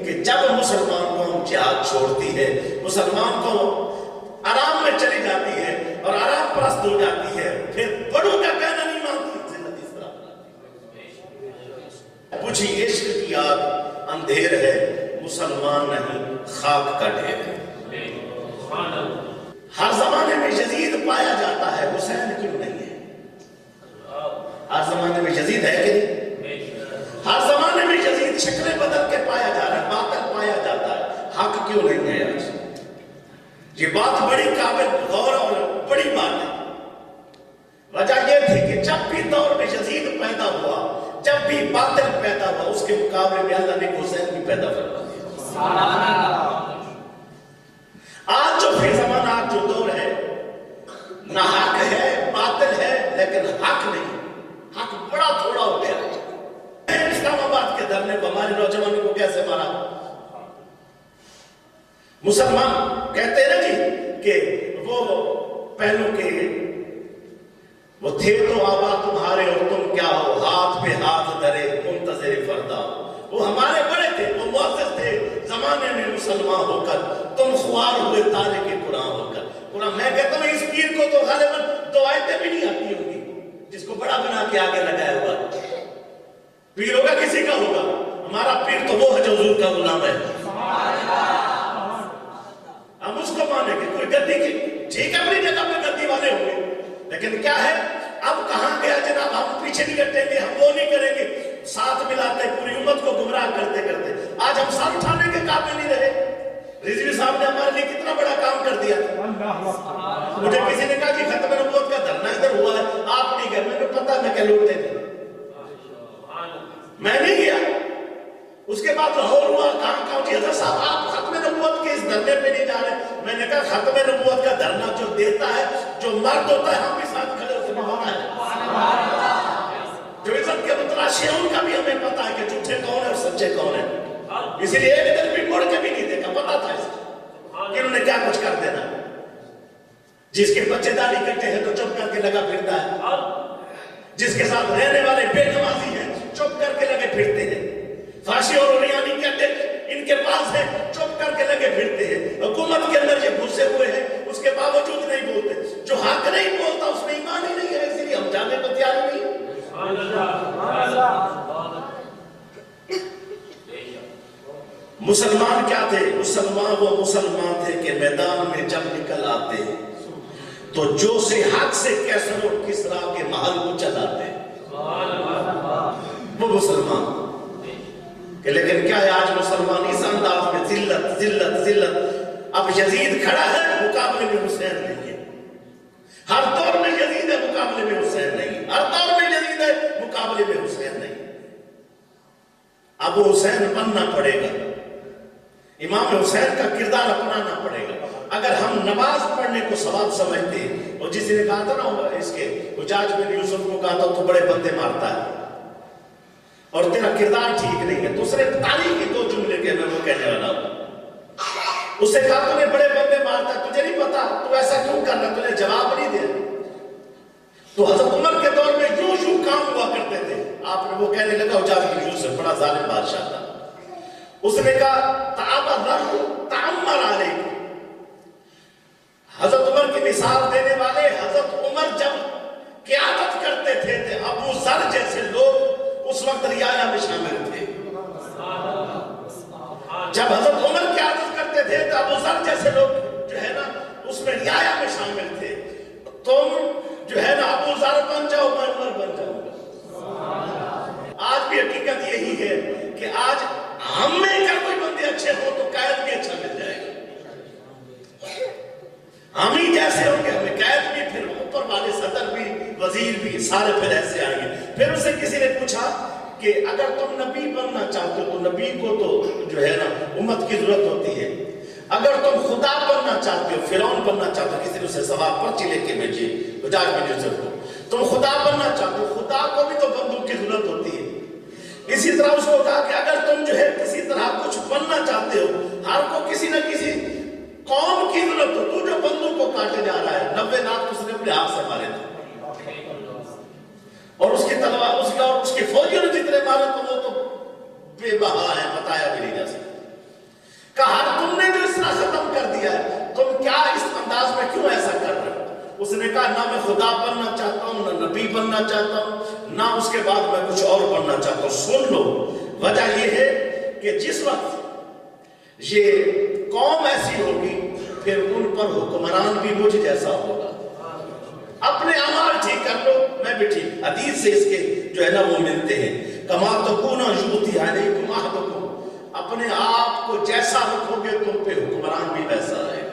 کہ جب مسلمان قوم جہاد چھوڑتی ہے، مسلمان قوم آرام میں چلی جاتی ہے اور آرام پرست ہو جاتی ہے، پھر بڑوں کا کہنا نہیں مانتی، زندگی اس طرح پوچھی عشق کی آگ اندھیر ہے، مسلمان نہیں خاک کا ڈھیر ہے۔ ہر زمانے میں یزید پایا جاتا ہے، حسین کیوں نہیں ہے؟ ہر زمانے میں یزید ہے کہ نہیں؟ ہر زمانے میں یزید شکلیں بدل کے پایا جا رہا ہے، باطل پایا جاتا ہے، حق کیوں نہیں ہے آج؟ یہ بات بڑی قابل غور اور بڑی بات ہے۔ وجہ یہ تھی کہ جب بھی دور میں یزید پیدا ہوا، جب بھی باطل پیدا ہوا، اس کے مقابلے میں اللہ نے حسین بھی پیدا فرما دیا۔ آج جو پھر زمانہ، آج جو دور ہے، نہ حق ہے، باطل ہے، لیکن حق نہیں، حق بڑا تھوڑا ہو گیا۔ اسلام آباد کے دھرنے کو ہمارے نوجوانوں کو کیسے مارا؟ مسلمان کہتے ہیں نا جی کہ وہ پہلو کے وہ تھے تو آبا تمہارے اور تم کیا ہو، ہاتھ پہ ہاتھ دھرے منتظر فردا ہو۔ وہ ہمارے بڑے تھے، وہ مؤسس تھے زمانے میں مسلمان ہو کر، تم خوار ہوئے تارے کے قرآن ہو کر۔ قرآن میں کہتا ہوں اس پیر کو تو غالباً دو آیتیں بھی نہیں آتی ہوں گی، جس کو بڑا بنا کے آگے لگایا ہوا پیر ہوگا کسی کا ہوگا، ہمارا پیر تو وہ ہے جو حضور کا غلام ہے۔ ہم اس کو مانیں گے، کوئی گدی کی ٹھیک ہے اپنی جگہ پہ گدی والے ہوں گے، لیکن کیا ہے اب کہاں گیا جناب؟ ہم پیچھے نہیں ہٹیں گے، ہم وہ نہیں کریں گے، ساتھ ملاتے پوری امت کو گمراہ کرتے کرتے آج ہم ساتھ اٹھانے کے قابل نہیں رہے۔ رضوی صاحب نے ہمارے لیے کتنا بڑا کام کر دیا تھا۔ مجھے کسی نے کہا کہ ختم نبوت کا دھرنا ادھر ہوا ہے، آپ نہیں گئے، میں نے پتا میں کہ لوٹتے تھے، میں نہیں گیا۔ اس کے بعد لاہور ہوا، کہاں جی حضرت صاحب آپ ختم نبوت کے اس دھرنے پہ نہیں جا رہے؟ میں نے کہا ختم نبوت کا دھرنا جو دیتا ہے، جو مرد ہوتا ہے، ہم بھی ساتھ کھڑے ہوتے ہیں، جو عزت کے متلاشی ہیں ان کا بھی ہمیں پتا ہے کہ جھوٹے کون ہیں اور سچے کون ہیں۔ اسی لیے ایک دن بھی مڑ کے بھی نہیں دیکھا، پتا تھا اس کو کہ انہوں نے کیا کچھ کر دینا۔ جس کے بچے داڑھی کرتے ہیں تو چپ کر کے لگا پھرتا ہے، جس کے ساتھ رہنے والے بے نمازی ہیں چپ کر کے لگے پھرتے ہیں، فاشی اور اوریانی کہتے ان کے پاس ہے، چپ کر کے لگے پھرتے ہیں۔ حکومت کے اندر یہ گھسے ہوئے ہیں، اس کے باوجود نہیں بولتے۔ جو حق نہیں بولتا اس میں ایمان ہی نہیں ہے، اسی لیے ہم جانے کو تیار نہیں۔ مسلمان کیا تھے؟ مسلمان وہ مسلمان تھے کہ میدان میں جب نکل آتے تو جو سے حق سے کیسر و کسرا کے محل کو چلاتے، وہ مسلمان۔ کہ لیکن کیا ہے آج مسلمان اس انداز میں ذلت ذلت ذلت۔ اب یزید کھڑا ہے، مقابلے میں حسین نہیں ہے۔ ہر دور میں یزید ہے، مقابلے میں حسین نہیں۔ ہر دور میں یزید ہے، مقابلے میں حسین نہیں۔ اب وہ حسین بننا پڑے گا، امام حسین کا کردار اپنانا پڑے گا۔ اگر ہم نماز پڑھنے کو ثواب سمجھتے، اور جس نے کہا تھا نا اس کے حجاج بن یوسف کو کہا تھا تو بڑے بندے مارتا ہے اور تیرا کردار ٹھیک نہیں ہے، دوسرے تاریخی دو جملے کے میں وہ کہنے والا ہوں۔ اس سے کہا تو نے بڑے بندے مارتا ہے، تجھے نہیں پتا تو ایسا کیوں کرنا؟ تجھے جواب نہیں دیا۔ تو حضرت عمر کے دور میں یوں کام ہوا کرتے تھے۔ آپ نے وہ کہنے لگا حجاج بن یوسف بڑا ظالم بادشاہ تھا، اس نے کہا تعمر علیہ۔ حضرت عمر کی مثال دینے والے حضرت عمر جب قیادت کرتے تھے ابو ذر جیسے لوگ اس وقت رعایا میں شامل تھے۔ جب حضرت عمر قیادت کرتے تھے تو ابو ذر جیسے لوگ جو ہے نا اس میں رعایا میں شامل تھے۔ تم جو ہے نا ابو ذر بن جاؤ، میں عمر بن جاؤں گا۔ آج بھی حقیقت یہی ہے کہ آج ہم میں اگر کوئی بندے اچھے ہو تو قائد بھی اچھا مل جائے گا۔ ہم ہی جیسے ہوں گے ہمیں قائد بھی، پھر اوپر والے صدر بھی، وزیر بھی، سارے پھر ایسے آئیں گے۔ پھر اسے کسی نے پوچھا کہ اگر تم نبی بننا چاہتے ہو تو نبی کو تو جو ہے نا امت کی ضرورت ہوتی ہے، اگر تم خدا بننا چاہتے ہو، فرعون بننا چاہتے ہو، کسی نے اسے سوال پرچی لے کے بھیجی حجاج بن یوسف کو، تم خدا بننا چاہتے ہو، خدا کو بھی تو بندوق کی ضرورت ہوتی ہے۔ اسی طرح اس کو کہا کہ اگر تم جو ہے کسی طرح کچھ بننا چاہتے ہو، ہر کو کسی نہ کسی قوم کی ضرورت ہو، تو جو بندوق کو کاٹے جا رہا ہے 90 لاکھ اس نے اپنے ہاتھ سے مارے تھے، اور اس کی تلوار اس کا اور اس کے فوجیوں نے جتنے مارے تو وہ تو بے بہا ہے، بتایا بھی نہیں جا سکتا۔ نہ میں خدا بننا چاہتا ہوں، نہ نبی بننا چاہتا ہوں، نہ اس کے بعد میں کچھ اور بننا چاہتا ہوں۔ سن لو، وجہ یہ ہے کہ جس وقت یہ قوم ایسی ہوگی پھر ان پر حکمران بھی مجھ جیسا ہوگا۔ اپنے اعمال ٹھیک کر لو، میں بھی ٹھیک۔ حدیث سے اس کے جو ہے نا وہ ملتے ہیں، کما تکون یؤتی علیکم احدکم، اپنے آپ کو جیسا رکھو گے تم پہ حکمران بھی ویسا ہے۔